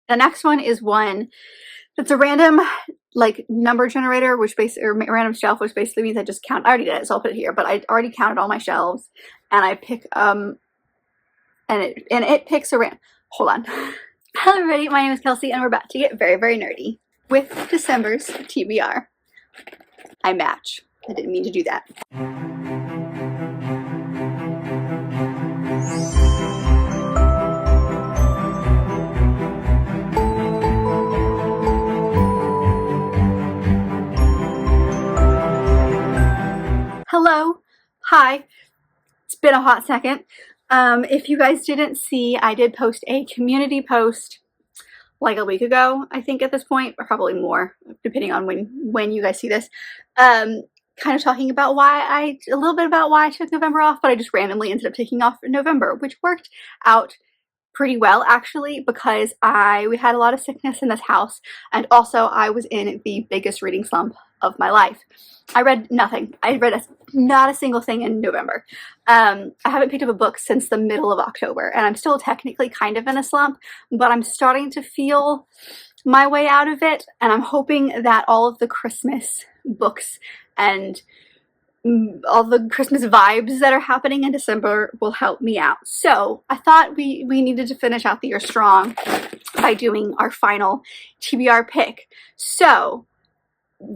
The next one is one that's a random like number generator, which basically, or random shelf, which basically means I just count. I already did it, so I'll put it here, but I already counted all my shelves, and I pick and it picks a random. Hold on. Hello everybody, my name is Kelsey, and we're about to get very, very nerdy with December's TBR. I match. I didn't mean to do that. Hello. Hi. It's been a hot second. If you guys didn't see, I did post a community post like a week ago, I think at this point, or probably more, depending on when you guys see this. Kind of talking about a little bit about why I took November off, but I just randomly ended up taking off in November, which worked out pretty well actually, because we had a lot of sickness in this house, and also I was in the biggest reading slump of my life. I read nothing. I read not a single thing in November. I haven't picked up a book since the middle of October, and I'm still technically kind of in a slump, but I'm starting to feel my way out of it, and I'm hoping that all of the Christmas books and all the Christmas vibes that are happening in December will help me out. So I thought we needed to finish out the year strong by doing our final TBR pick. So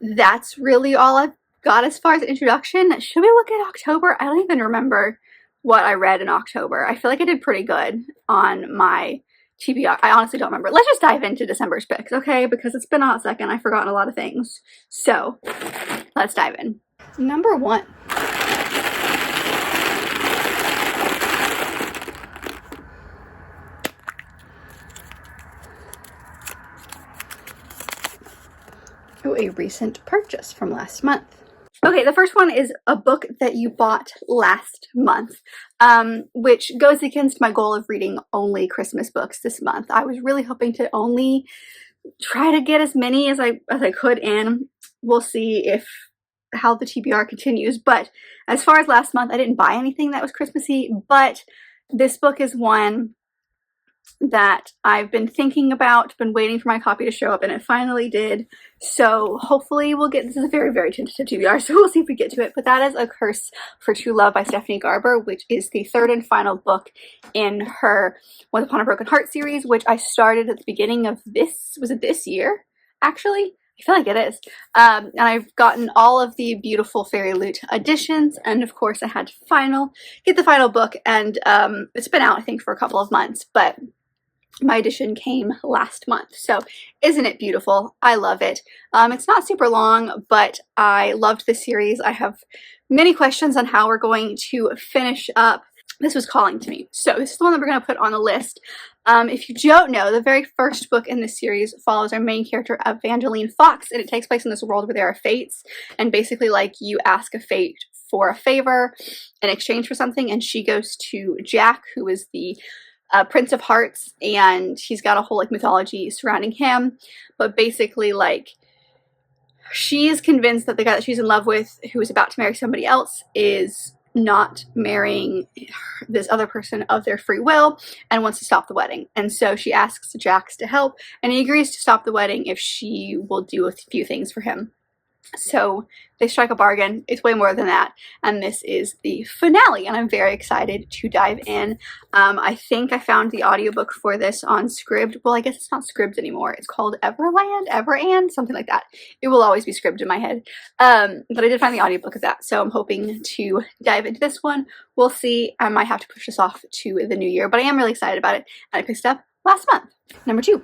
that's really all I've got as far as introduction. Should we look at October? I don't even remember what I read in October. I feel like I did pretty good on my TBR. I honestly don't remember. Let's just dive into December's picks, okay? Because it's been a hot second. I've forgotten a lot of things. So let's dive in. Number 1. Oh, a recent purchase from last month. Okay, the first one is a book that you bought last month, which goes against my goal of reading only Christmas books this month. I was really hoping to only try to get as many as I could in. We'll see how the TBR continues, but as far as last month, I didn't buy anything that was Christmassy, but this book is one that I've been thinking about, been waiting for my copy to show up, and it finally did. So hopefully we'll get, this is a very, very tentative TBR, so we'll see if we get to it, but that is A Curse for True Love by Stephanie Garber, which is the third and final book in her Once Upon a Broken Heart series, which I started at the beginning of was it this year, actually? I feel like it is. And I've gotten all of the beautiful Fairy Loot editions, and of course I had to get the final book, and it's been out I think for a couple of months, but my edition came last month. So isn't it beautiful? I love it. It's not super long, but I loved this series. I have many questions on how we're going to finish up. This was calling to me. So this is the one that we're going to put on the list. If you don't know, the very first book in this series follows our main character, Evangeline Fox, and it takes place in this world where there are fates, and basically like you ask a fate for a favor in exchange for something, and she goes to Jack, who is the Prince of Hearts, and he's got a whole like mythology surrounding him, but basically like she is convinced that the guy that she's in love with, who is about to marry somebody else, is not marrying this other person of their free will and wants to stop the wedding. And so she asks Jax to help, and he agrees to stop the wedding if she will do a few things for him. So they strike a bargain. It's way more than that, and this is the finale, and I'm very excited to dive in. I think I found the audiobook for this on Scribd. Well, I guess it's not Scribd anymore. It's called Everand, something like that. It will always be Scribd in my head. But I did find the audiobook of that, so I'm hoping to dive into this one. We'll see. I might have to push this off to the new year, but I am really excited about it, and I picked it up last month. Number 2.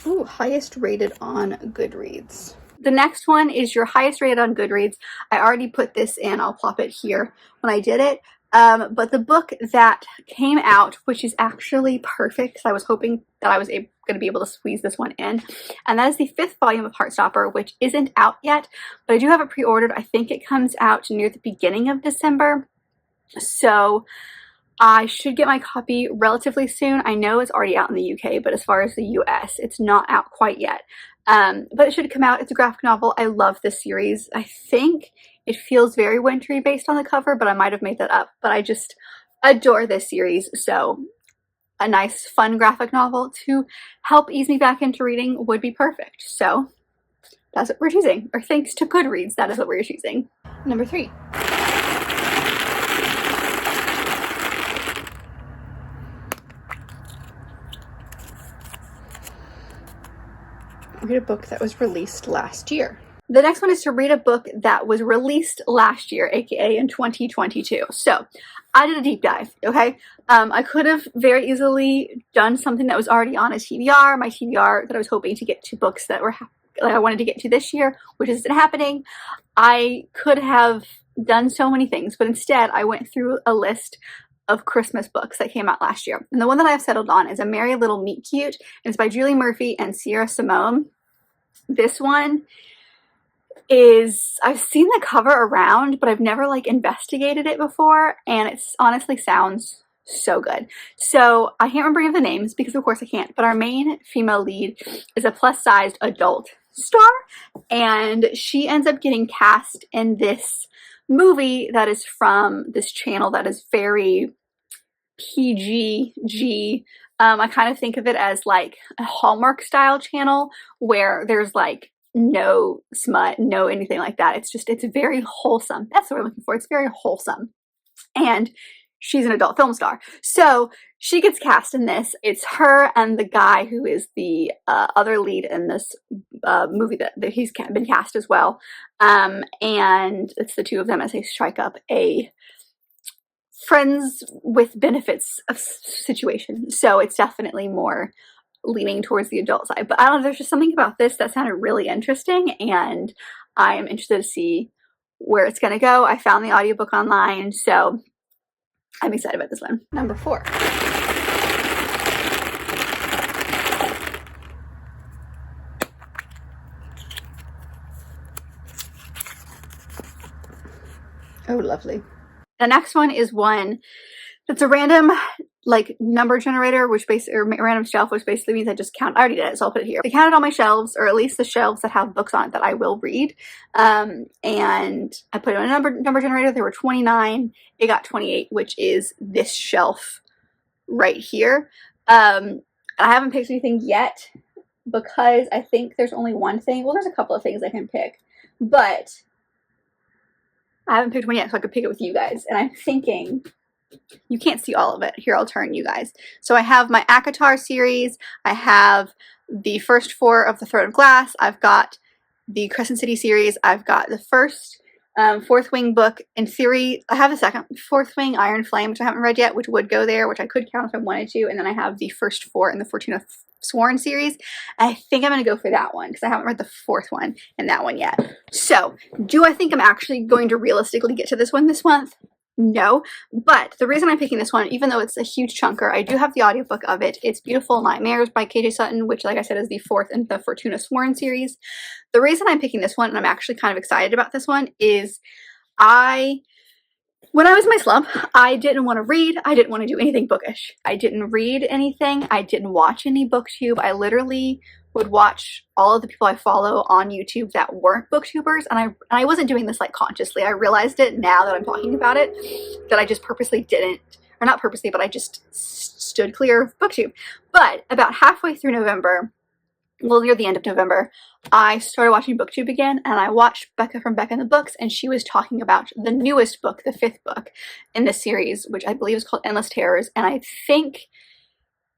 Ooh, highest rated on Goodreads. The next one is your highest rated on Goodreads. I already put this in. I'll plop it here when I did it. But the book that came out, which is actually perfect, because I was hoping that I was going to be able to squeeze this one in, and that is the 5th volume of Heartstopper, which isn't out yet, but I do have it pre-ordered. I think it comes out near the beginning of December. So I should get my copy relatively soon. I know it's already out in the UK, but as far as the US, it's not out quite yet. But it should come out. It's a graphic novel. I love this series. I think It feels very wintry based on the cover, but I might have made that up. But I just adore this series, so a nice fun graphic novel to help ease me back into reading would be perfect. So that's what we're choosing, or thanks to Goodreads, that is what we're choosing. Number 3. Read a book that was released last year. The next one is to read a book that was released last year, aka in 2022. So I did a deep dive, okay? I could have very easily done something that was already on a TBR, my TBR that I was hoping to get to books that were that I wanted to get to this year, which isn't happening. I could have done so many things, but instead I went through a list of Christmas books that came out last year. And the one that I've settled on is A Merry Little Meet Cute, and it's by Julie Murphy and Sierra Simone. This one is, I've seen the cover around, but I've never like investigated it before, and it honestly sounds so good. So I can't remember any of the names because of course I can't, but our main female lead is a plus-sized adult star, and she ends up getting cast in this movie that is from this channel that is very PG. I kind of think of it as like a Hallmark style channel where there's like no smut, no anything like that. It's very wholesome. That's what I'm looking for. It's very wholesome. And she's an adult film star. So she gets cast in this. It's her and the guy who is the other lead in this movie that he's been cast as well. And it's the two of them as they strike up a friends with benefits of situation. So it's definitely more leaning towards the adult side. But I don't know, there's just something about this that sounded really interesting, and I'm interested to see where it's going to go. I found the audiobook online, so I'm excited about this one. Number 4. Oh, lovely. The next one is one that's a random like number generator, which or random shelf, which basically means I just count. I already did it, so I'll put it here. I counted all my shelves, or at least the shelves that have books on it that I will read. And I put in a number generator. There were 29. It got 28, which is this shelf right here. I haven't picked anything yet because I think there's only one thing. Well, there's a couple of things I can pick, but I haven't picked one yet, so I could pick it with you guys. And I'm thinking, you can't see all of it. Here, I'll turn you guys. So I have my ACOTAR series. I have the first 4 of the Throne of Glass. I've got the Crescent City series. I've got the first Fourth Wing book. In theory, I have a second Fourth Wing, Iron Flame, which I haven't read yet, which would go there, which I could count if I wanted to. And then I have the first 4 in the Fortuna Sworn series. I think I'm going to go for that one because I haven't read the 4th one and that one yet. So do I think I'm actually going to realistically get to this one this month? No, but the reason I'm picking this one, even though it's a huge chunker, I do have the audiobook of it. It's Beautiful Nightmares by KJ Sutton, which, like I said, is the 4th in the Fortuna Sworn series. The reason I'm picking this one, and I'm actually kind of excited about this one, is when I was in my slump, I didn't want to read. I didn't want to do anything bookish. I didn't read anything. I didn't watch any booktube. I literally would watch all of the people I follow on YouTube that weren't booktubers, and I wasn't doing this like consciously. I realized it now that I'm talking about it, that I just purposely didn't, or not purposely, but I just stood clear of booktube. But about halfway through November, well, near the end of November, I started watching booktube again, and I watched Becca from Becca and the Books, and she was talking about the newest book, the 5th book in this series, which I believe is called Endless Terrors, and I think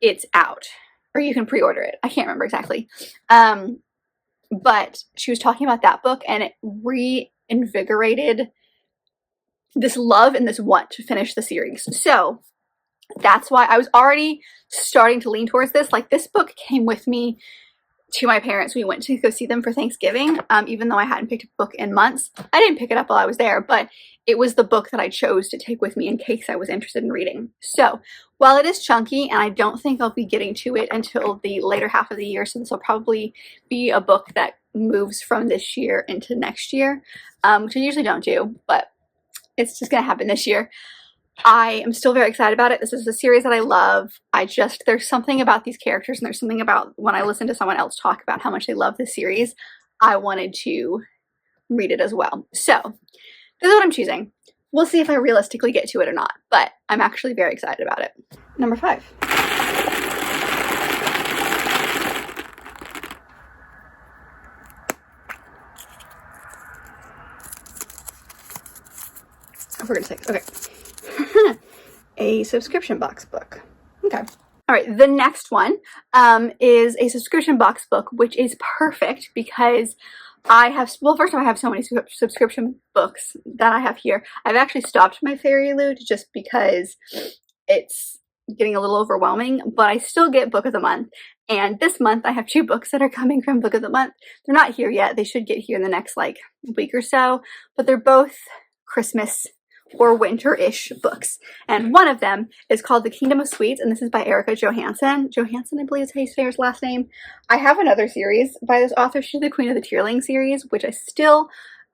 it's out, or you can pre-order it. I can't remember exactly. But she was talking about that book, and it reinvigorated this love and this want to finish the series. So that's why I was already starting to lean towards this. Like, this book came with me to my parents. We went to go see them for Thanksgiving, even though I hadn't picked a book in months. I didn't pick it up while I was there, but it was the book that I chose to take with me in case I was interested in reading. So while it is chunky, and I don't think I'll be getting to it until the later half of the year, so this will probably be a book that moves from this year into next year, which I usually don't do, but it's just going to happen this year. I am still very excited about it. This is a series that I love. There's something about these characters, and there's something about when I listen to someone else talk about how much they love this series, I wanted to read it as well. So This is what I'm choosing. We'll see if I realistically get to it or not, but I'm actually very excited about it. Number 5. For goodness sakes, okay. A subscription box book. Okay. All right, the next one is a subscription box book, which is perfect because I have, well, first of all, I have so many subscription books that I have here. I've actually stopped my Fairy Loot just because it's getting a little overwhelming, but I still get Book of the Month. And this month I have 2 books that are coming from Book of the Month. They're not here yet. They should get here in the next like week or so, but they're both Christmas or winter-ish books. And one of them is called The Kingdom of Sweets, and this is by Erica Johansson. Johansson, I believe is how you say her last name. I have another series by this author. She's the Queen of the Tearling series, which I still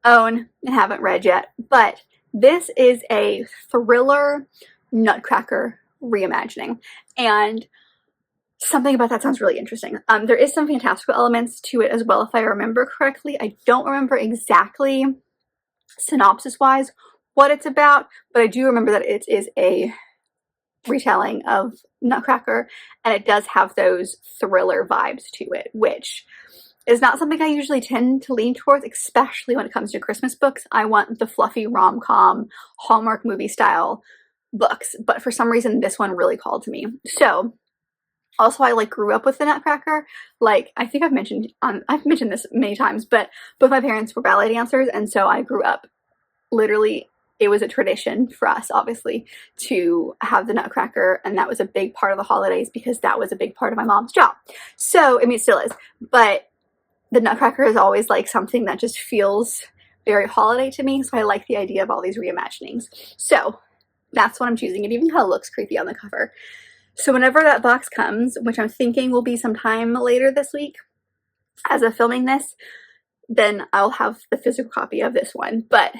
own and haven't read yet. But this is a thriller Nutcracker reimagining. And something about that sounds really interesting. There is some fantastical elements to it as well, if I remember correctly. I don't remember exactly synopsis-wise what it's about, but I do remember that it is a retelling of Nutcracker, and it does have those thriller vibes to it, which is not something I usually tend to lean towards, especially when it comes to Christmas books. I want the fluffy rom-com Hallmark movie style books, but for some reason this one really called to me. So also, I like grew up with the Nutcracker. Like, I think I've mentioned this many times, but both my parents were ballet dancers, and so I grew up literally. It was a tradition for us, obviously, to have the Nutcracker, and that was a big part of the holidays because that was a big part of my mom's job. So, I mean, it still is, but the Nutcracker is always like something that just feels very holiday to me, so I like the idea of all these reimaginings. So, that's what I'm choosing. It even kind of looks creepy on the cover. So whenever that box comes, which I'm thinking will be sometime later this week, as of filming this, then I'll have the physical copy of this one, but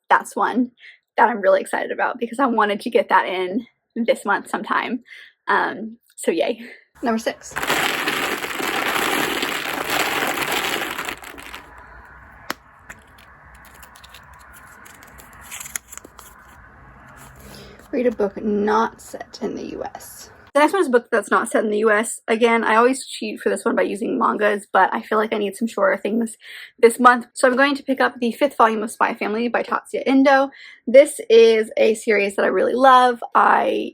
that's one that I'm really excited about because I wanted to get that in this month sometime. So yay. Number 6. Read a book not set in the US. The next one is a book that's not set in the US. Again, I always cheat for this one by using mangas, but I feel like I need some shorter things this month. So I'm going to pick up the 5th volume of Spy Family by Tatsuya Endo. This is a series that I really love.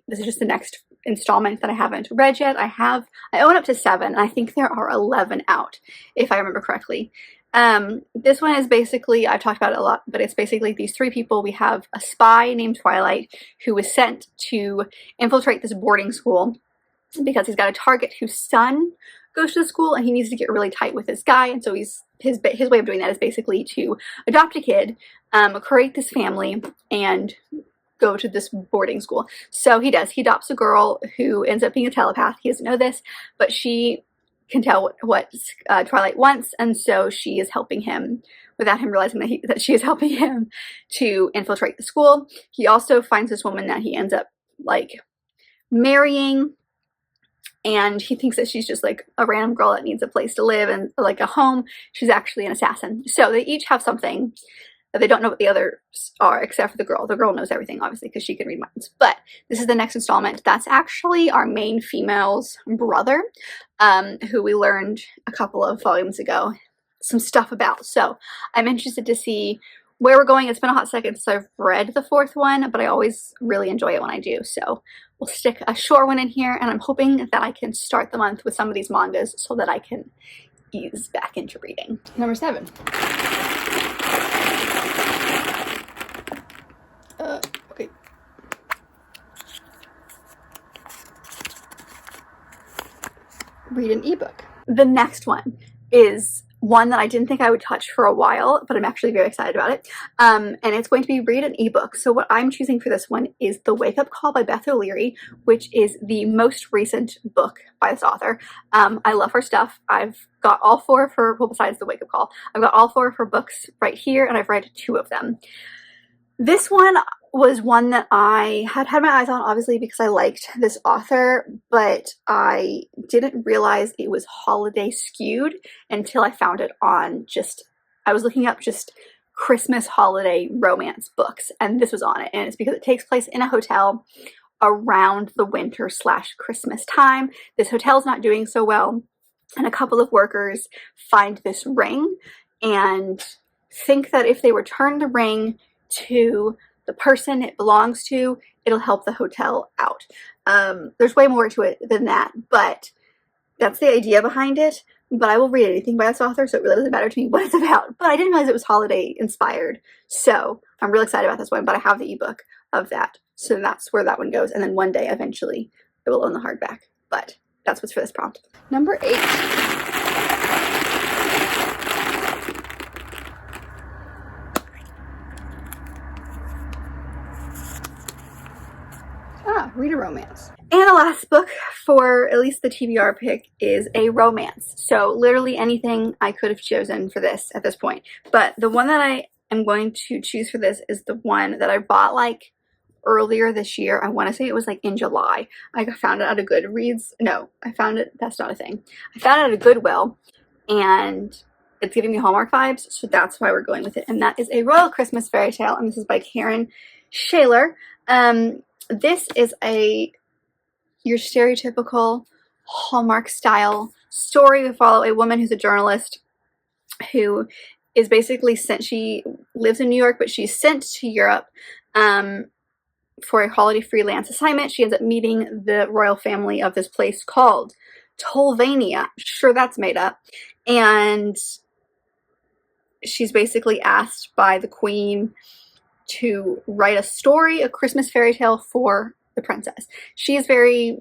This is just the next installment that I haven't read yet. I own up to 7, and I think there are 11 out, if I remember correctly. This one is basically, I've talked about it a lot, but it's basically these 3 people. We have a spy named Twilight who was sent to infiltrate this boarding school because he's got a target whose son goes to the school and he needs to get really tight with this guy. And so his way of doing that is basically to adopt a kid, create this family, and go to this boarding school. So he does. He adopts a girl who ends up being a telepath. He doesn't know this, but she can tell what Twilight wants, and so she is helping him without him realizing that she is helping him to infiltrate the school. He also finds this woman that he ends up like marrying, and he thinks that she's just like a random girl that needs a place to live and like a home. She's actually an assassin. So they each have something that they don't know what the others are, except for the girl. The girl knows everything, obviously, because she can read minds. But this is the next installment. That's actually our main female's brother, who we learned a couple of volumes ago some stuff about. So I'm interested to see where we're going. It's been a hot second since I've read the 4th one, but I always really enjoy it when I do. So we'll stick a short one in here, and I'm hoping that I can start the month with some of these mangas so that I can ease back into reading. Number 7. Okay. Read an ebook. The next one is one that I didn't think I would touch for a while, but I'm actually very excited about it. And it's going to be read an ebook. So what I'm choosing for this one is The Wakeup Call by Beth O'Leary, which is the most recent book by this author. I love her stuff. I've got all 4 of her, well, besides The Wakeup Call, I've got all 4 of her books right here, and I've read 2 of them. This one was one that I had my eyes on, obviously, because I liked this author, but I didn't realize it was holiday skewed until I found it on I was looking up just Christmas holiday romance books, and this was on it. And it's because it takes place in a hotel around the winter / Christmas time. This hotel's not doing so well, and a couple of workers find this ring and think that if they return the ring to the person it belongs to, it'll help the hotel out. There's way more to it than that, but that's the idea behind it. But I will read anything by this author, so it really doesn't matter to me what it's about. But I didn't realize it was holiday inspired, so I'm really excited about this one. But I have the ebook of that, so that's where that one goes. And then one day, eventually, I will own the hardback. But that's what's for this prompt. Number 8. Read a romance. And the last book for at least the TBR pick is a romance. So literally anything I could have chosen for this at this point. But the one that I am going to choose for this is the one that I bought like earlier this year. I want to say it was like in July. I found it at a Goodreads. No, I found it. That's not a thing. I found it at a Goodwill, and it's giving me Hallmark vibes. So that's why we're going with it. And that is A Royal Christmas Fairy Tale. And this is by Karen Shaler. This is your stereotypical Hallmark style story. We follow a woman who's a journalist who is basically sent, she lives in New York, but she's sent to Europe for a holiday freelance assignment. She ends up meeting the royal family of this place called Tolvania. Sure, that's made up. And she's basically asked by the queen to write a story, a Christmas fairy tale for the princess. She is very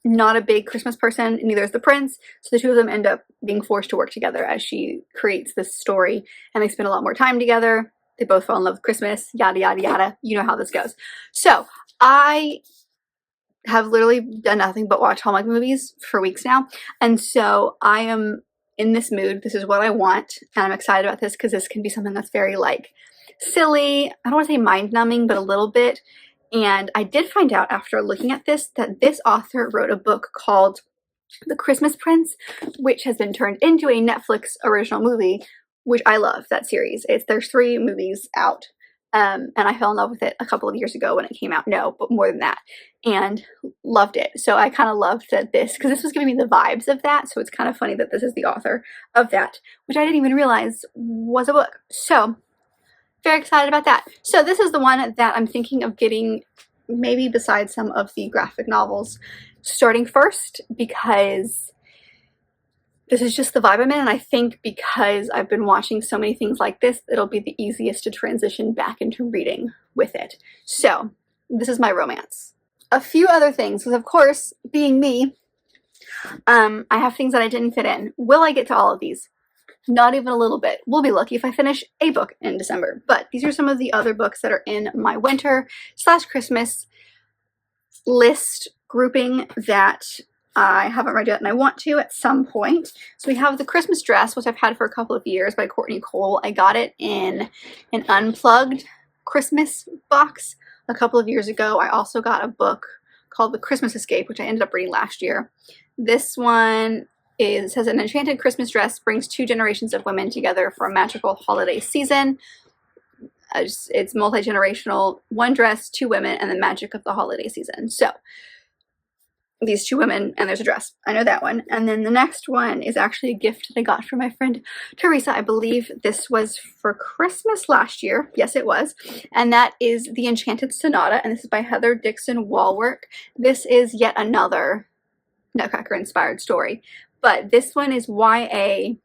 not a big Christmas person, neither is the prince, so the two of them end up being forced to work together as she creates this story, and they spend a lot more time together. They both fall in love with Christmas, yada yada yada. You know how this goes. So I have literally done nothing but watch Hallmark movies for weeks now, and so I am in this mood. This is what I want, and I'm excited about this because this can be something that's very like silly. I don't want to say mind-numbing, but a little bit. And I did find out after looking at this that this author wrote a book called The Christmas Prince, which has been turned into a Netflix original movie, which I love that series. There's 3 movies out, and I fell in love with it a couple of years ago when it came out. No, but more than that, and loved it. So I kind of loved that because this was giving me the vibes of that. So it's kind of funny that this is the author of that, which I didn't even realize was a book. So very excited about that. So this is the one that I'm thinking of getting, maybe besides some of the graphic novels, starting first, because this is just the vibe I'm in, and I think because I've been watching so many things like this, it'll be the easiest to transition back into reading with it. So this is my romance. A few other things, because of course, being me, I have things that I didn't fit in. Will I get to all of these? Not even a little bit. We'll be lucky if I finish a book in December. But these are some of the other books that are in my winter / Christmas list grouping that I haven't read yet and I want to at some point. So we have The Christmas Dress, which I've had for a couple of years, by Courtney Cole. I got it in an unplugged Christmas box a couple of years ago. I also got a book called The Christmas Escape, which I ended up reading last year. This one says an enchanted Christmas dress brings 2 generations of women together for a magical holiday season. It's multi-generational, 1 dress, 2 women, and the magic of the holiday season. So these 2 women, and there's a dress. I know that one. And then the next one is actually a gift that I got from my friend Teresa. I believe this was for Christmas last year. Yes, it was. And that is The Enchanted Sonata, and this is by Heather Dixon Walwork. This is yet another Nutcracker-inspired story. But this one is YA,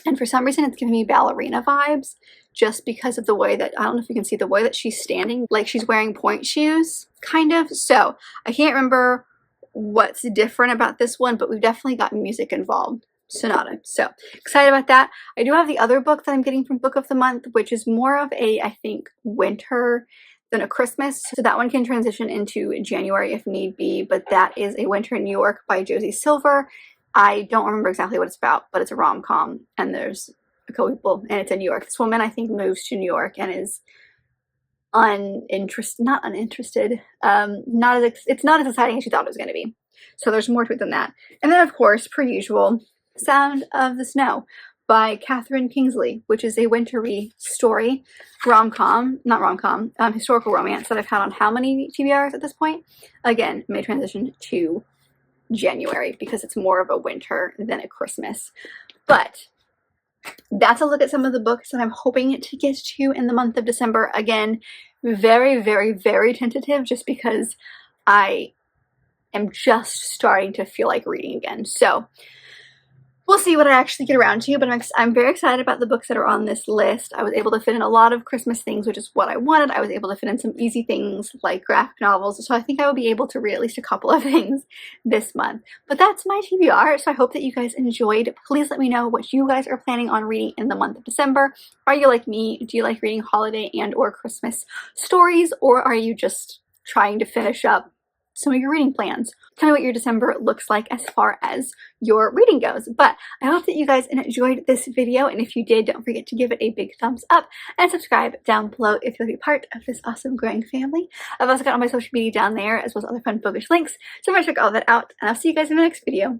and for some reason it's giving me ballerina vibes, just because of the way that, I don't know if you can see the way that she's standing, like she's wearing pointe shoes, kind of. So I can't remember what's different about this one, but we've definitely got music involved. Sonata. So excited about that. I do have the other book that I'm getting from Book of the Month, which is more of a, I think, winter than a Christmas. So that one can transition into January if need be, but that is A Winter in New York by Josie Silver. I don't remember exactly what it's about, but it's a rom-com, and there's a couple people, and it's in New York. This woman, I think, moves to New York and is it's not as exciting as she thought it was going to be. So there's more to it than that. And then, of course, per usual, Sound of the Snow by Catherine Kingsley, which is a wintry story, historical romance that I've had on how many TBRs at this point? Again, may transition to January because it's more of a winter than a Christmas. But that's a look at some of the books that I'm hoping to get to in the month of December. Again, very, very, very tentative just because I am just starting to feel like reading again. So we'll see what I actually get around to, but I'm very excited about the books that are on this list. I was able to fit in a lot of Christmas things, which is what I wanted. I was able to fit in some easy things like graphic novels, so I think I will be able to read at least a couple of things this month. But that's my TBR, so I hope that you guys enjoyed. Please let me know what you guys are planning on reading in the month of December. Are you like me? Do you like reading holiday and or Christmas stories, or are you just trying to finish up some of your reading plans? Tell me what your December looks like as far as your reading goes. But I hope that you guys enjoyed this video, and if you did, don't forget to give it a big thumbs up and subscribe down below if you'll be part of this awesome growing family. I've also got all my social media down there as well as other fun bookish links, so make sure to check all that out, and I'll see you guys in the next video.